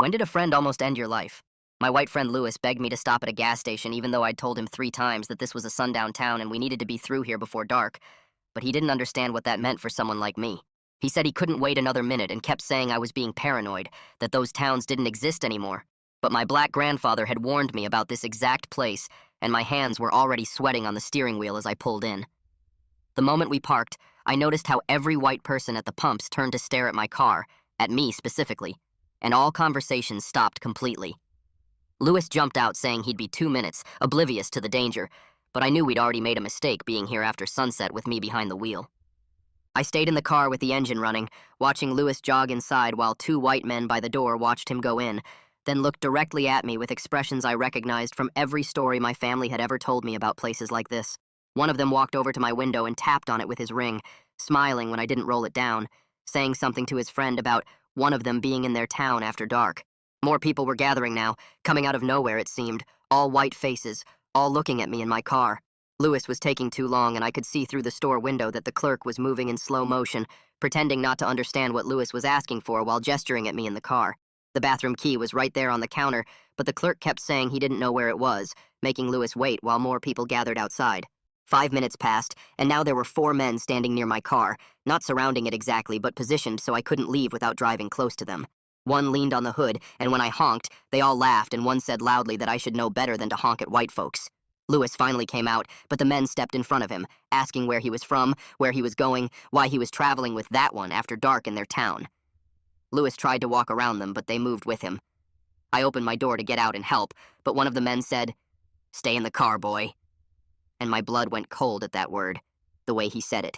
When did a friend almost end your life? My white friend Lewis begged me to stop at a gas station even though I'd told him 3 times that this was a sundown town and we needed to be through here before dark, but he didn't understand what that meant for someone like me. He said he couldn't wait another minute and kept saying I was being paranoid, that those towns didn't exist anymore. But my black grandfather had warned me about this exact place, and my hands were already sweating on the steering wheel as I pulled in. The moment we parked, I noticed how every white person at the pumps turned to stare at my car, at me specifically, and all conversations stopped completely. Lewis jumped out saying he'd be 2 minutes, oblivious to the danger, but I knew we'd already made a mistake being here after sunset with me behind the wheel. I stayed in the car with the engine running, watching Lewis jog inside while 2 white men by the door watched him go in, then looked directly at me with expressions I recognized from every story my family had ever told me about places like this. One of them walked over to my window and tapped on it with his ring, smiling when I didn't roll it down, saying something to his friend about one of them being in their town after dark. More people were gathering now, coming out of nowhere it seemed, all white faces, all looking at me in my car. Lewis was taking too long and I could see through the store window that the clerk was moving in slow motion, pretending not to understand what Lewis was asking for while gesturing at me in the car. The bathroom key was right there on the counter, but the clerk kept saying he didn't know where it was, making Lewis wait while more people gathered outside. 5 minutes passed, and now there were 4 men standing near my car, not surrounding it exactly, but positioned so I couldn't leave without driving close to them. One leaned on the hood, and when I honked, they all laughed, and one said loudly that I should know better than to honk at white folks. Lewis finally came out, but the men stepped in front of him, asking where he was from, where he was going, why he was traveling with that one after dark in their town. Lewis tried to walk around them, but they moved with him. I opened my door to get out and help, but one of the men said, "Stay in the car, boy." And my blood went cold at that word, the way he said it.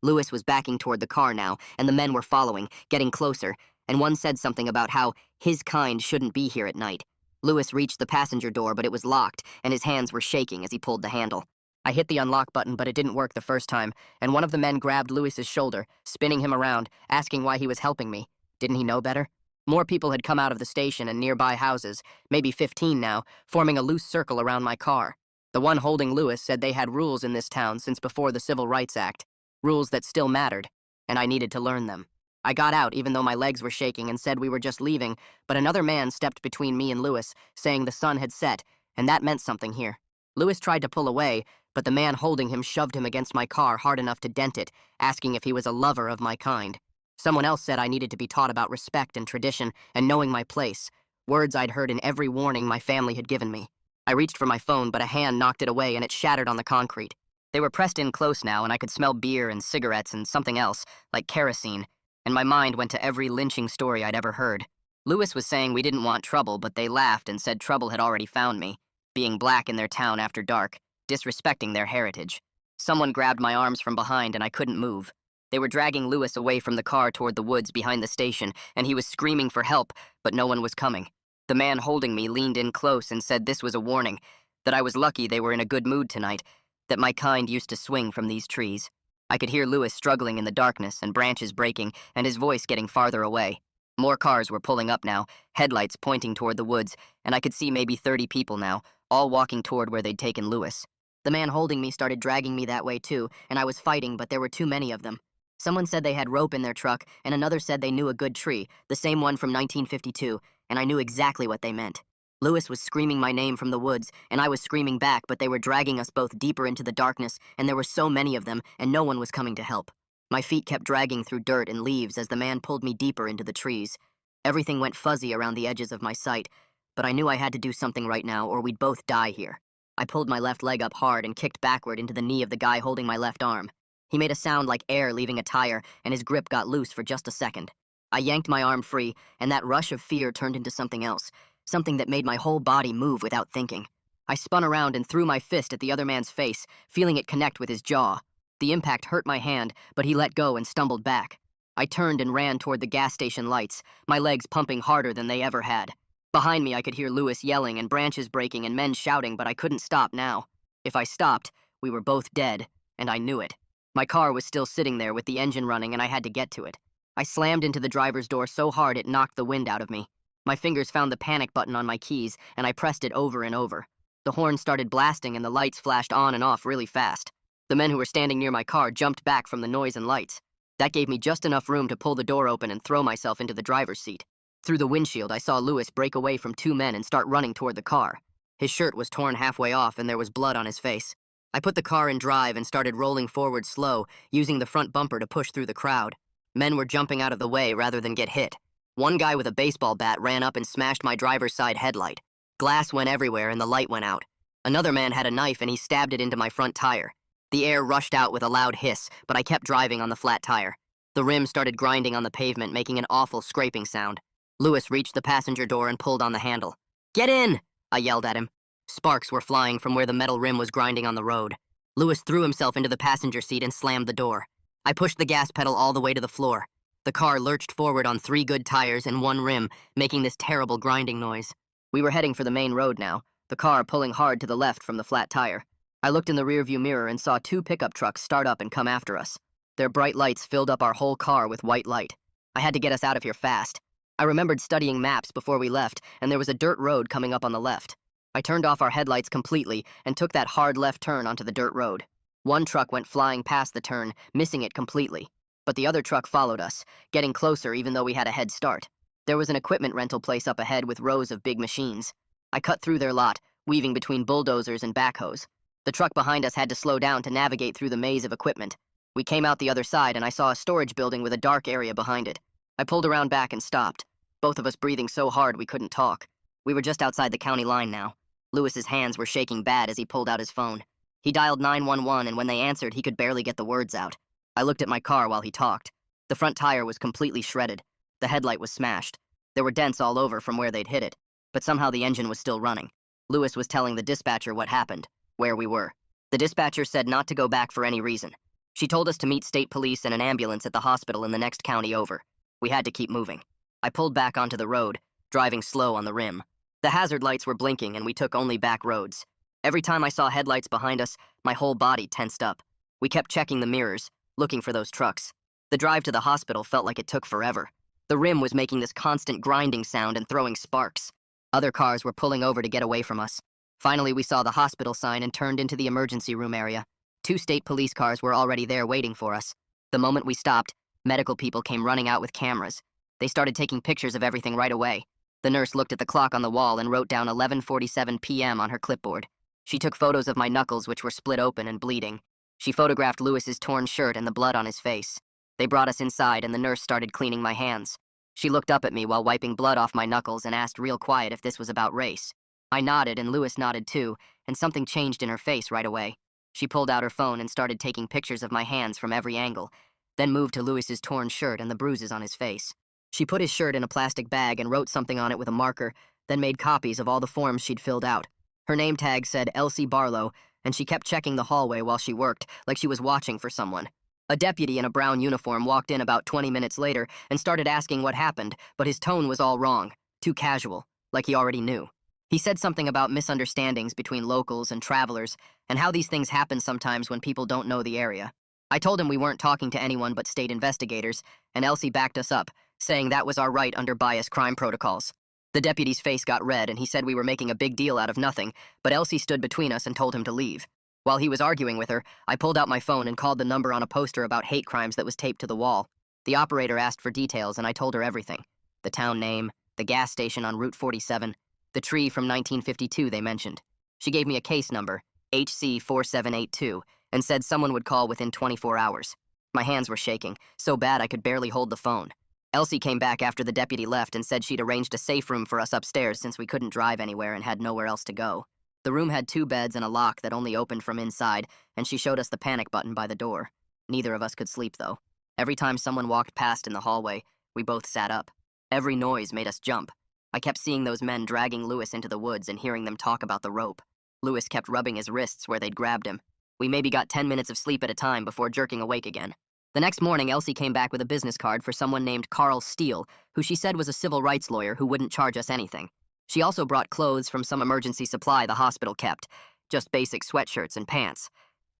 Lewis was backing toward the car now, and the men were following, getting closer, and one said something about how his kind shouldn't be here at night. Lewis reached the passenger door, but it was locked, and his hands were shaking as he pulled the handle. I hit the unlock button, but it didn't work the first time, and one of the men grabbed Lewis's shoulder, spinning him around, asking why he was helping me. Didn't he know better? More people had come out of the station and nearby houses, maybe 15 now, forming a loose circle around my car. The one holding Lewis said they had rules in this town since before the Civil Rights Act, rules that still mattered, and I needed to learn them. I got out even though my legs were shaking and said we were just leaving, but another man stepped between me and Lewis, saying the sun had set, and that meant something here. Lewis tried to pull away, but the man holding him shoved him against my car hard enough to dent it, asking if he was a lover of my kind. Someone else said I needed to be taught about respect and tradition and knowing my place, words I'd heard in every warning my family had given me. I reached for my phone, but a hand knocked it away and it shattered on the concrete. They were pressed in close now, and I could smell beer and cigarettes and something else, like kerosene, and my mind went to every lynching story I'd ever heard. Lewis was saying we didn't want trouble, but they laughed and said trouble had already found me, being black in their town after dark, disrespecting their heritage. Someone grabbed my arms from behind and I couldn't move. They were dragging Lewis away from the car toward the woods behind the station, and he was screaming for help, but no one was coming. The man holding me leaned in close and said this was a warning, that I was lucky they were in a good mood tonight, that my kind used to swing from these trees. I could hear Lewis struggling in the darkness and branches breaking and his voice getting farther away. More cars were pulling up now, headlights pointing toward the woods, and I could see maybe 30 people now, all walking toward where they'd taken Lewis. The man holding me started dragging me that way too, and I was fighting, but there were too many of them. Someone said they had rope in their truck, and another said they knew a good tree, the same one from 1952, and I knew exactly what they meant. Lewis was screaming my name from the woods, and I was screaming back, but they were dragging us both deeper into the darkness, and there were so many of them, and no one was coming to help. My feet kept dragging through dirt and leaves as the man pulled me deeper into the trees. Everything went fuzzy around the edges of my sight, but I knew I had to do something right now or we'd both die here. I pulled my left leg up hard and kicked backward into the knee of the guy holding my left arm. He made a sound like air leaving a tire, and his grip got loose for just a second. I yanked my arm free, and that rush of fear turned into something else, something that made my whole body move without thinking. I spun around and threw my fist at the other man's face, feeling it connect with his jaw. The impact hurt my hand, but he let go and stumbled back. I turned and ran toward the gas station lights, my legs pumping harder than they ever had. Behind me, I could hear Lewis yelling and branches breaking and men shouting, but I couldn't stop now. If I stopped, we were both dead, and I knew it. My car was still sitting there with the engine running, and I had to get to it. I slammed into the driver's door so hard it knocked the wind out of me. My fingers found the panic button on my keys, and I pressed it over and over. The horn started blasting, and the lights flashed on and off really fast. The men who were standing near my car jumped back from the noise and lights. That gave me just enough room to pull the door open and throw myself into the driver's seat. Through the windshield, I saw Lewis break away from two men and start running toward the car. His shirt was torn halfway off and there was blood on his face. I put the car in drive and started rolling forward slow, using the front bumper to push through the crowd. Men were jumping out of the way rather than get hit. One guy with a baseball bat ran up and smashed my driver's side headlight. Glass went everywhere and the light went out. Another man had a knife and he stabbed it into my front tire. The air rushed out with a loud hiss, but I kept driving on the flat tire. The rim started grinding on the pavement, making an awful scraping sound. Lewis reached the passenger door and pulled on the handle. "Get in!" I yelled at him. Sparks were flying from where the metal rim was grinding on the road. Lewis threw himself into the passenger seat and slammed the door. I pushed the gas pedal all the way to the floor. The car lurched forward on 3 good tires and 1 rim, making this terrible grinding noise. We were heading for the main road now, the car pulling hard to the left from the flat tire. I looked in the rearview mirror and saw 2 pickup trucks start up and come after us. Their bright lights filled up our whole car with white light. I had to get us out of here fast. I remembered studying maps before we left, and there was a dirt road coming up on the left. I turned off our headlights completely and took that hard left turn onto the dirt road. One truck went flying past the turn, missing it completely. But the other truck followed us, getting closer even though we had a head start. There was an equipment rental place up ahead with rows of big machines. I cut through their lot, weaving between bulldozers and backhoes. The truck behind us had to slow down to navigate through the maze of equipment. We came out the other side and I saw a storage building with a dark area behind it. I pulled around back and stopped, both of us breathing so hard we couldn't talk. We were just outside the county line now. Lewis's hands were shaking bad as he pulled out his phone. He dialed 911 and when they answered, he could barely get the words out. I looked at my car while he talked. The front tire was completely shredded. The headlight was smashed. There were dents all over from where they'd hit it, but somehow the engine was still running. Lewis was telling the dispatcher what happened, where we were. The dispatcher said not to go back for any reason. She told us to meet state police and an ambulance at the hospital in the next county over. We had to keep moving. I pulled back onto the road, driving slow on the rim. The hazard lights were blinking and we took only back roads. Every time I saw headlights behind us, my whole body tensed up. We kept checking the mirrors, looking for those trucks. The drive to the hospital felt like it took forever. The rim was making this constant grinding sound and throwing sparks. Other cars were pulling over to get away from us. Finally, we saw the hospital sign and turned into the emergency room area. 2 state police cars were already there waiting for us. The moment we stopped, medical people came running out with cameras. They started taking pictures of everything right away. The nurse looked at the clock on the wall and wrote down 11:47 p.m. on her clipboard. She took photos of my knuckles, which were split open and bleeding. She photographed Lewis's torn shirt and the blood on his face. They brought us inside and the nurse started cleaning my hands. She looked up at me while wiping blood off my knuckles and asked real quiet if this was about race. I nodded and Lewis nodded too, and something changed in her face right away. She pulled out her phone and started taking pictures of my hands from every angle, then moved to Lewis's torn shirt and the bruises on his face. She put his shirt in a plastic bag and wrote something on it with a marker, then made copies of all the forms she'd filled out. Her name tag said Elsie Barlow, and she kept checking the hallway while she worked, like she was watching for someone. A deputy in a brown uniform walked in about 20 minutes later and started asking what happened, but his tone was all wrong, too casual, like he already knew. He said something about misunderstandings between locals and travelers, and how these things happen sometimes when people don't know the area. I told him we weren't talking to anyone but state investigators, and Elsie backed us up, saying that was our right under bias crime protocols. The deputy's face got red and he said we were making a big deal out of nothing, but Elsie stood between us and told him to leave. While he was arguing with her, I pulled out my phone and called the number on a poster about hate crimes that was taped to the wall. The operator asked for details and I told her everything. The town name, the gas station on Route 47, the tree from 1952 they mentioned. She gave me a case number, HC4782, and said someone would call within 24 hours. My hands were shaking, so bad I could barely hold the phone. Elsie came back after the deputy left and said she'd arranged a safe room for us upstairs since we couldn't drive anywhere and had nowhere else to go. The room had 2 beds and a lock that only opened from inside, and she showed us the panic button by the door. Neither of us could sleep, though. Every time someone walked past in the hallway, we both sat up. Every noise made us jump. I kept seeing those men dragging Lewis into the woods and hearing them talk about the rope. Lewis kept rubbing his wrists where they'd grabbed him. We maybe got 10 minutes of sleep at a time before jerking awake again. The next morning, Elsie came back with a business card for someone named Carl Steele, who she said was a civil rights lawyer who wouldn't charge us anything. She also brought clothes from some emergency supply the hospital kept, just basic sweatshirts and pants.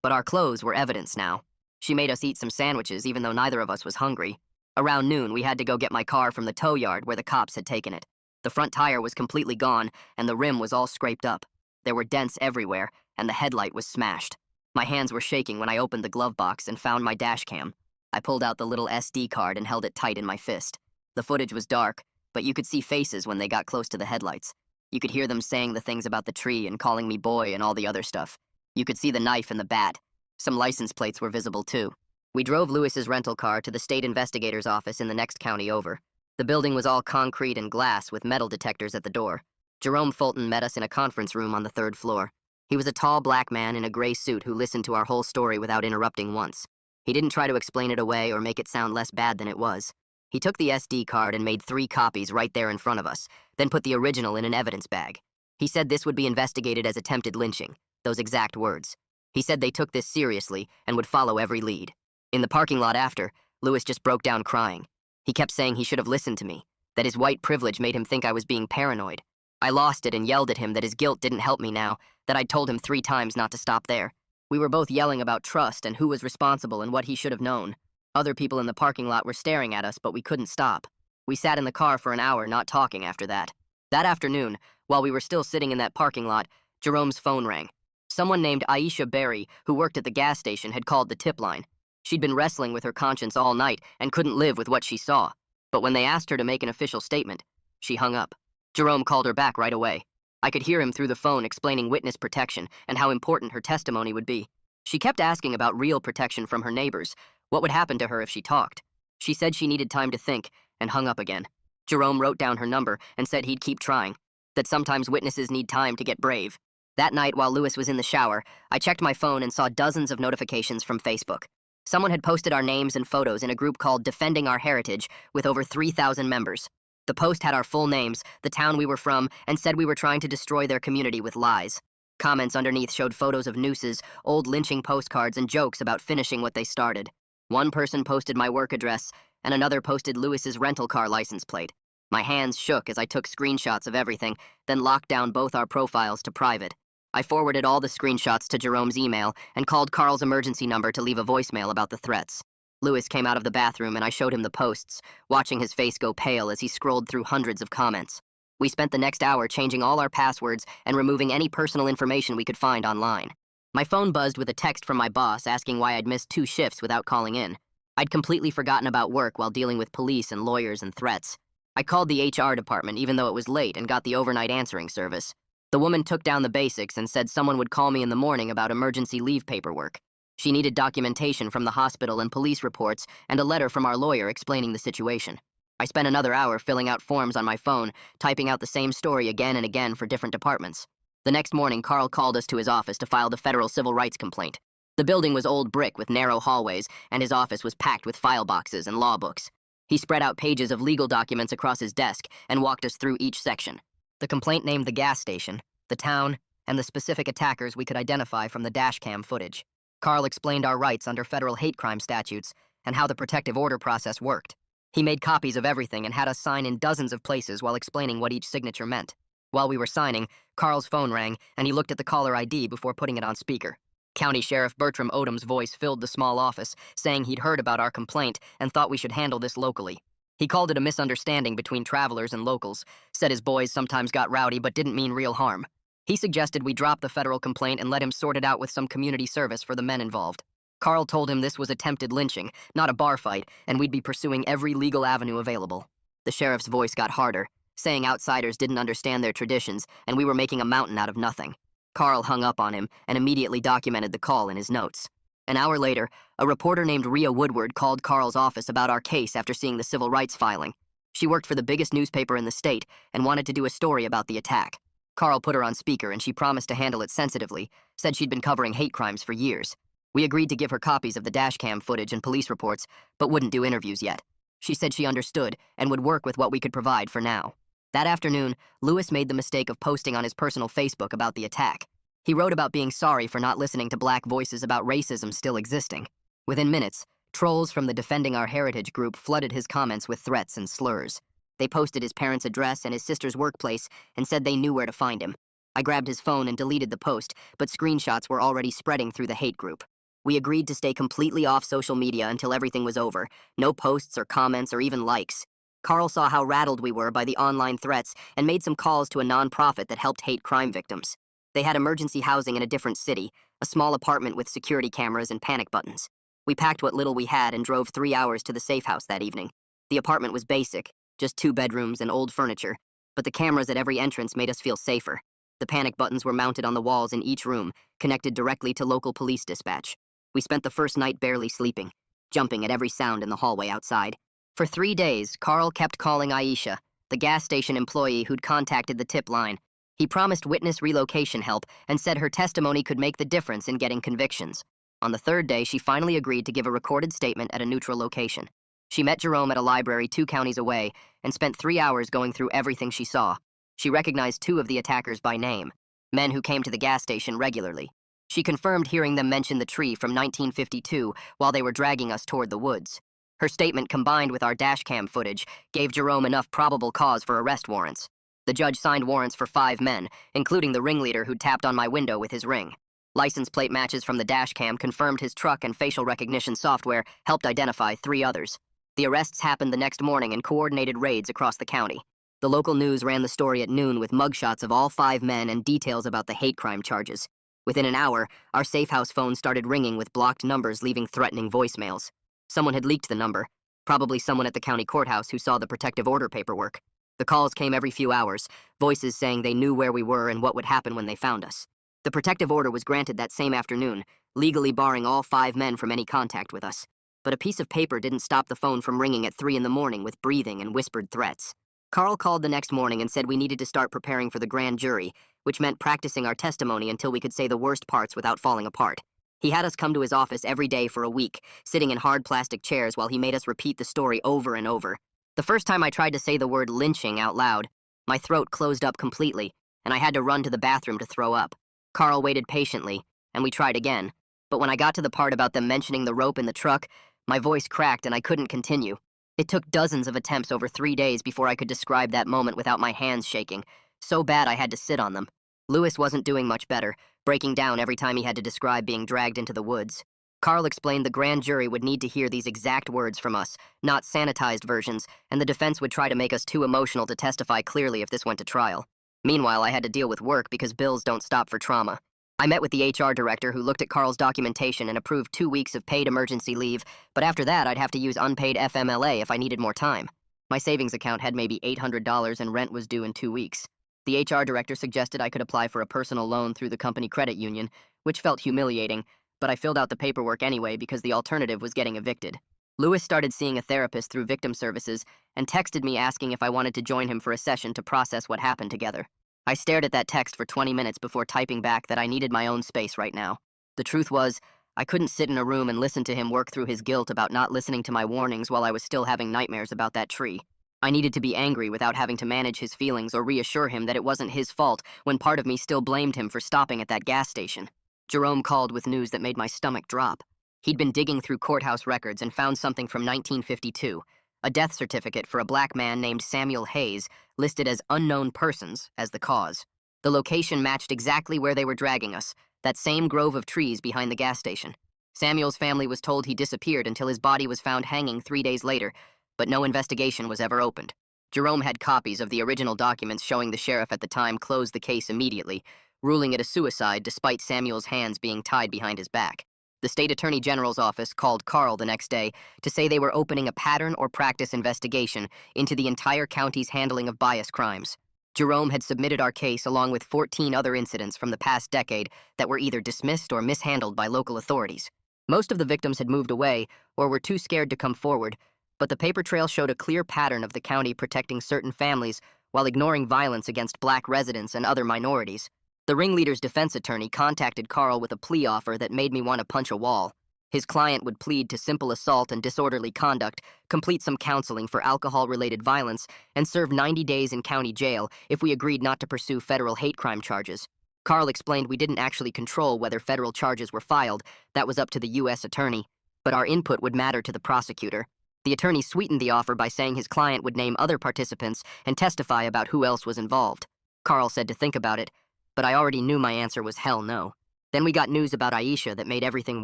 But our clothes were evidence now. She made us eat some sandwiches even though neither of us was hungry. Around noon, we had to go get my car from the tow yard where the cops had taken it. The front tire was completely gone, and the rim was all scraped up. There were dents everywhere, and the headlight was smashed. My hands were shaking when I opened the glove box and found my dash cam. I pulled out the little SD card and held it tight in my fist. The footage was dark, but you could see faces when they got close to the headlights. You could hear them saying the things about the tree and calling me boy and all the other stuff. You could see the knife and the bat. Some license plates were visible too. We drove Lewis's rental car to the state investigator's office in the next county over. The building was all concrete and glass with metal detectors at the door. Jerome Fulton met us in a conference room on the 3rd floor. He was a tall black man in a gray suit who listened to our whole story without interrupting once. He didn't try to explain it away or make it sound less bad than it was. He took the SD card and made 3 copies right there in front of us, then put the original in an evidence bag. He said this would be investigated as attempted lynching, those exact words. He said they took this seriously and would follow every lead. In the parking lot after, Lewis just broke down crying. He kept saying he should have listened to me, that his white privilege made him think I was being paranoid. I lost it and yelled at him that his guilt didn't help me now, that I'd told him 3 times not to stop there. We were both yelling about trust and who was responsible and what he should have known. Other people in the parking lot were staring at us, but we couldn't stop. We sat in the car for an hour not talking after that. That afternoon, while we were still sitting in that parking lot, Jerome's phone rang. Someone named Aisha Berry, who worked at the gas station, had called the tip line. She'd been wrestling with her conscience all night and couldn't live with what she saw. But when they asked her to make an official statement, she hung up. Jerome called her back right away. I could hear him through the phone explaining witness protection and how important her testimony would be. She kept asking about real protection from her neighbors, what would happen to her if she talked. She said she needed time to think, and hung up again. Jerome wrote down her number and said he'd keep trying, that sometimes witnesses need time to get brave. That night, while Lewis was in the shower, I checked my phone and saw dozens of notifications from Facebook. Someone had posted our names and photos in a group called Defending Our Heritage with over 3,000 members. The post had our full names, the town we were from, and said we were trying to destroy their community with lies. Comments underneath showed photos of nooses, old lynching postcards, and jokes about finishing what they started. One person posted my work address, and another posted Lewis's rental car license plate. My hands shook as I took screenshots of everything, then locked down both our profiles to private. I forwarded all the screenshots to Jerome's email and called Carl's emergency number to leave a voicemail about the threats. Lewis came out of the bathroom and I showed him the posts, watching his face go pale as he scrolled through hundreds of comments. We spent the next hour changing all our passwords and removing any personal information we could find online. My phone buzzed with a text from my boss asking why I'd missed 2 shifts without calling in. I'd completely forgotten about work while dealing with police and lawyers and threats. I called the HR department even though it was late and got the overnight answering service. The woman took down the basics and said someone would call me in the morning about emergency leave paperwork. She needed documentation from the hospital and police reports and a letter from our lawyer explaining the situation. I spent another hour filling out forms on my phone, typing out the same story again and again for different departments. The next morning, Carl called us to his office to file the federal civil rights complaint. The building was old brick with narrow hallways, and his office was packed with file boxes and law books. He spread out pages of legal documents across his desk and walked us through each section. The complaint named the gas station, the town, and the specific attackers we could identify from the dashcam footage. Carl explained our rights under federal hate crime statutes and how the protective order process worked. He made copies of everything and had us sign in dozens of places while explaining what each signature meant. While we were signing, Carl's phone rang, and he looked at the caller ID before putting it on speaker. County Sheriff Bertram Odom's voice filled the small office, saying he'd heard about our complaint and thought we should handle this locally. He called it a misunderstanding between travelers and locals, said his boys sometimes got rowdy but didn't mean real harm. He suggested we drop the federal complaint and let him sort it out with some community service for the men involved. Carl told him this was attempted lynching, not a bar fight, and we'd be pursuing every legal avenue available. The sheriff's voice got harder, saying outsiders didn't understand their traditions and we were making a mountain out of nothing. Carl hung up on him and immediately documented the call in his notes. An hour later, a reporter named Rhea Woodward called Carl's office about our case after seeing the civil rights filing. She worked for the biggest newspaper in the state and wanted to do a story about the attack. Carl put her on speaker and she promised to handle it sensitively, said she'd been covering hate crimes for years. We agreed to give her copies of the dashcam footage and police reports, but wouldn't do interviews yet. She said she understood and would work with what we could provide for now. That afternoon, Lewis made the mistake of posting on his personal Facebook about the attack. He wrote about being sorry for not listening to black voices about racism still existing. Within minutes, trolls from the Defending Our Heritage group flooded his comments with threats and slurs. They posted his parents' address and his sister's workplace and said they knew where to find him. I grabbed his phone and deleted the post, but screenshots were already spreading through the hate group. We agreed to stay completely off social media until everything was over. No posts or comments or even likes. Carl saw how rattled we were by the online threats and made some calls to a nonprofit that helped hate crime victims. They had emergency housing in a different city, a small apartment with security cameras and panic buttons. We packed what little we had and drove 3 hours to the safe house that evening. The apartment was basic, just 2 bedrooms and old furniture, but the cameras at every entrance made us feel safer. The panic buttons were mounted on the walls in each room, connected directly to local police dispatch. We spent the first night barely sleeping, jumping at every sound in the hallway outside. For 3 days, Carl kept calling Aisha, the gas station employee who'd contacted the tip line. He promised witness relocation help and said her testimony could make the difference in getting convictions. On the 3rd day, she finally agreed to give a recorded statement at a neutral location. She met Jerome at a library 2 counties away and spent 3 hours going through everything she saw. She recognized 2 of the attackers by name, men who came to the gas station regularly. She confirmed hearing them mention the tree from 1952 while they were dragging us toward the woods. Her statement, combined with our dashcam footage, gave Jerome enough probable cause for arrest warrants. The judge signed warrants for 5 men, including the ringleader who tapped on my window with his ring. License plate matches from the dashcam confirmed his truck, and facial recognition software helped identify 3 others. The arrests happened the next morning in coordinated raids across the county. The local news ran the story at noon with mugshots of all 5 men and details about the hate crime charges. Within an hour, our safe house phone started ringing with blocked numbers leaving threatening voicemails. Someone had leaked the number, probably someone at the county courthouse who saw the protective order paperwork. The calls came every few hours, voices saying they knew where we were and what would happen when they found us. The protective order was granted that same afternoon, legally barring all 5 men from any contact with us. But a piece of paper didn't stop the phone from ringing at 3 in the morning with breathing and whispered threats. Carl called the next morning and said we needed to start preparing for the grand jury, which meant practicing our testimony until we could say the worst parts without falling apart. He had us come to his office every day for a week, sitting in hard plastic chairs while he made us repeat the story over and over. The first time I tried to say the word lynching out loud, my throat closed up completely, and I had to run to the bathroom to throw up. Carl waited patiently, and we tried again. But when I got to the part about them mentioning the rope in the truck, my voice cracked and I couldn't continue. It took dozens of attempts over 3 days before I could describe that moment without my hands shaking. So bad I had to sit on them. Lewis wasn't doing much better, breaking down every time he had to describe being dragged into the woods. Carl explained the grand jury would need to hear these exact words from us, not sanitized versions, and the defense would try to make us too emotional to testify clearly if this went to trial. Meanwhile, I had to deal with work because bills don't stop for trauma. I met with the HR director who looked at Carl's documentation and approved 2 weeks of paid emergency leave, but after that I'd have to use unpaid FMLA if I needed more time. My savings account had maybe $800 and rent was due in 2 weeks. The HR director suggested I could apply for a personal loan through the company credit union, which felt humiliating, but I filled out the paperwork anyway because the alternative was getting evicted. Lewis started seeing a therapist through victim services and texted me asking if I wanted to join him for a session to process what happened together. I stared at that text for 20 minutes before typing back that I needed my own space right now. The truth was, I couldn't sit in a room and listen to him work through his guilt about not listening to my warnings while I was still having nightmares about that tree. I needed to be angry without having to manage his feelings or reassure him that it wasn't his fault when part of me still blamed him for stopping at that gas station. Jerome called with news that made my stomach drop. He'd been digging through courthouse records and found something from 1952. A death certificate for a black man named Samuel Hayes, listed as unknown persons as the cause. The location matched exactly where they were dragging us, that same grove of trees behind the gas station. Samuel's family was told he disappeared until his body was found hanging 3 days later, but no investigation was ever opened. Jerome had copies of the original documents showing the sheriff at the time closed the case immediately, ruling it a suicide despite Samuel's hands being tied behind his back. The state attorney general's office called Carl the next day to say they were opening a pattern or practice investigation into the entire county's handling of bias crimes. Jerome had submitted our case along with 14 other incidents from the past decade that were either dismissed or mishandled by local authorities. Most of the victims had moved away or were too scared to come forward, but the paper trail showed a clear pattern of the county protecting certain families while ignoring violence against black residents and other minorities. The ringleader's defense attorney contacted Carl with a plea offer that made me want to punch a wall. His client would plead to simple assault and disorderly conduct, complete some counseling for alcohol-related violence, and serve 90 days in county jail if we agreed not to pursue federal hate crime charges. Carl explained we didn't actually control whether federal charges were filed, that was up to the U.S. attorney, but our input would matter to the prosecutor. The attorney sweetened the offer by saying his client would name other participants and testify about who else was involved. Carl said to think about it, but I already knew my answer was hell no. Then we got news about Aisha that made everything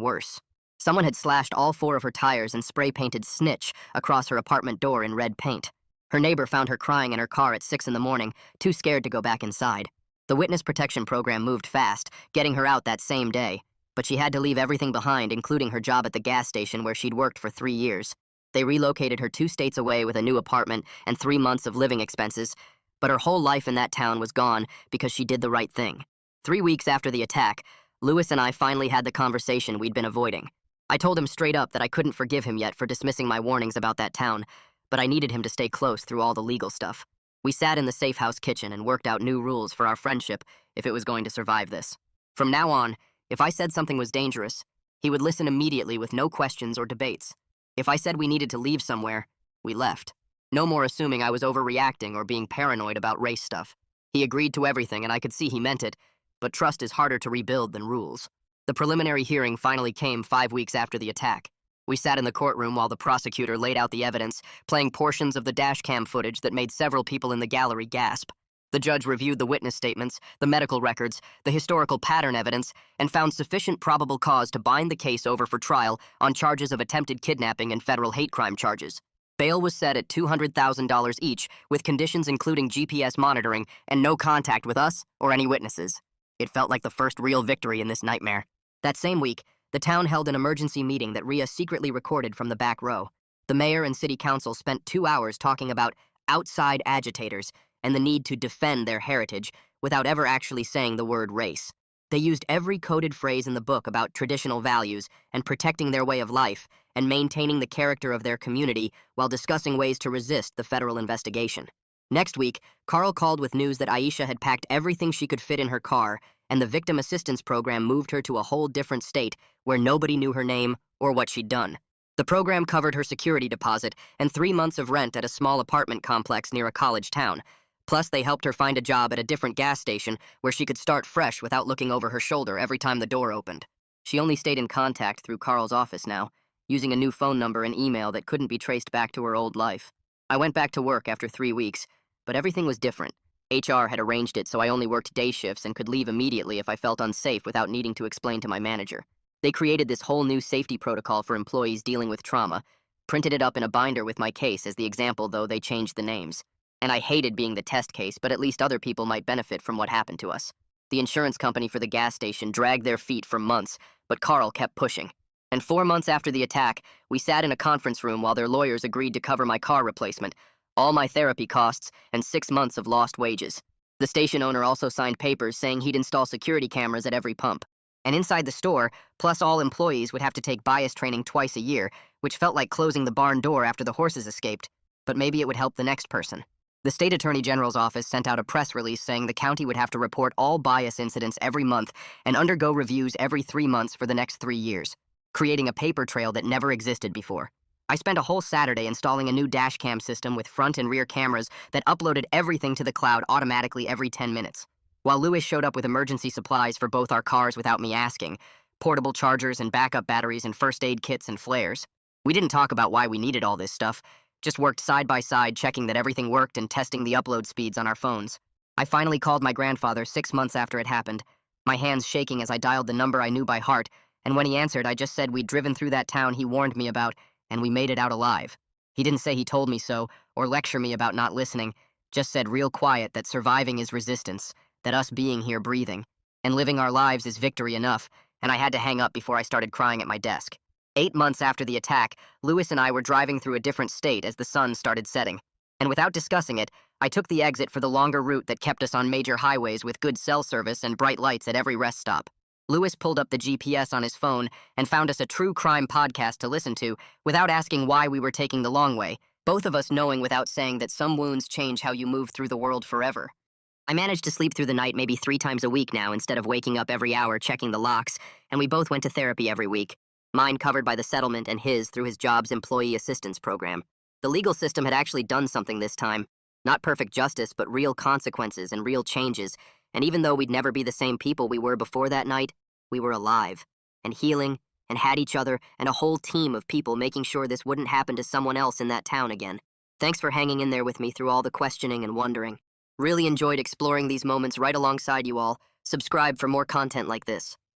worse. Someone had slashed all 4 of her tires and spray-painted snitch across her apartment door in red paint. Her neighbor found her crying in her car at 6 in the morning, too scared to go back inside. The witness protection program moved fast, getting her out that same day, but she had to leave everything behind, including her job at the gas station where she'd worked for 3 years. They relocated her 2 states away with a new apartment and 3 months of living expenses, but her whole life in that town was gone because she did the right thing. 3 weeks after the attack, Lewis and I finally had the conversation we'd been avoiding. I told him straight up that I couldn't forgive him yet for dismissing my warnings about that town, but I needed him to stay close through all the legal stuff. We sat in the safe house kitchen and worked out new rules for our friendship if it was going to survive this. From now on, if I said something was dangerous, he would listen immediately with no questions or debates. If I said we needed to leave somewhere, we left. No more assuming I was overreacting or being paranoid about race stuff. He agreed to everything, and I could see he meant it, but trust is harder to rebuild than rules. The preliminary hearing finally came 5 weeks after the attack. We sat in the courtroom while the prosecutor laid out the evidence, playing portions of the dashcam footage that made several people in the gallery gasp. The judge reviewed the witness statements, the medical records, the historical pattern evidence, and found sufficient probable cause to bind the case over for trial on charges of attempted kidnapping and federal hate crime charges. Bail was set at $200,000 each, with conditions including GPS monitoring and no contact with us or any witnesses. It felt like the first real victory in this nightmare. That same week, the town held an emergency meeting that Ria secretly recorded from the back row. The mayor and city council spent 2 hours talking about outside agitators and the need to defend their heritage without ever actually saying the word race. They used every coded phrase in the book about traditional values and protecting their way of life and maintaining the character of their community while discussing ways to resist the federal investigation. Next week, Carl called with news that Aisha had packed everything she could fit in her car, and the victim assistance program moved her to a whole different state where nobody knew her name or what she'd done. The program covered her security deposit and 3 months of rent at a small apartment complex near a college town. Plus, they helped her find a job at a different gas station where she could start fresh without looking over her shoulder every time the door opened. She only stayed in contact through Carl's office now, using a new phone number and email that couldn't be traced back to her old life. I went back to work after 3 weeks, but everything was different. HR had arranged it so I only worked day shifts and could leave immediately if I felt unsafe without needing to explain to my manager. They created this whole new safety protocol for employees dealing with trauma, printed it up in a binder with my case as the example, though they changed the names. And I hated being the test case, but at least other people might benefit from what happened to us. The insurance company for the gas station dragged their feet for months, but Carl kept pushing. And 4 months after the attack, we sat in a conference room while their lawyers agreed to cover my car replacement, all my therapy costs, and 6 months of lost wages. The station owner also signed papers saying he'd install security cameras at every pump. And inside the store, plus all employees would have to take bias training twice a year, which felt like closing the barn door after the horses escaped, but maybe it would help the next person. The state attorney general's office sent out a press release saying the county would have to report all bias incidents every month and undergo reviews every 3 months for the next 3 years, creating a paper trail that never existed before. I spent a whole Saturday installing a new dashcam system with front and rear cameras that uploaded everything to the cloud automatically every 10 minutes. While Lewis showed up with emergency supplies for both our cars without me asking, portable chargers and backup batteries and first aid kits and flares. We didn't talk about why we needed all this stuff, just worked side by side checking that everything worked and testing the upload speeds on our phones. I finally called my grandfather 6 months after it happened, my hands shaking as I dialed the number I knew by heart, and when he answered, I just said we'd driven through that town he warned me about, and we made it out alive. He didn't say he told me so, or lecture me about not listening, just said real quiet that surviving is resistance, that us being here breathing, and living our lives is victory enough, and I had to hang up before I started crying at my desk. 8 months after the attack, Lewis and I were driving through a different state as the sun started setting. And without discussing it, I took the exit for the longer route that kept us on major highways with good cell service and bright lights at every rest stop. Lewis pulled up the GPS on his phone and found us a true crime podcast to listen to without asking why we were taking the long way, both of us knowing without saying that some wounds change how you move through the world forever. I managed to sleep through the night maybe 3 times a week now instead of waking up every hour checking the locks, and we both went to therapy every week. Mine covered by the settlement and his through his job's employee assistance program. The legal system had actually done something this time. Not perfect justice, but real consequences and real changes. And even though we'd never be the same people we were before that night, we were alive and healing and had each other and a whole team of people making sure this wouldn't happen to someone else in that town again. Thanks for hanging in there with me through all the questioning and wondering. Really enjoyed exploring these moments right alongside you all. Subscribe for more content like this.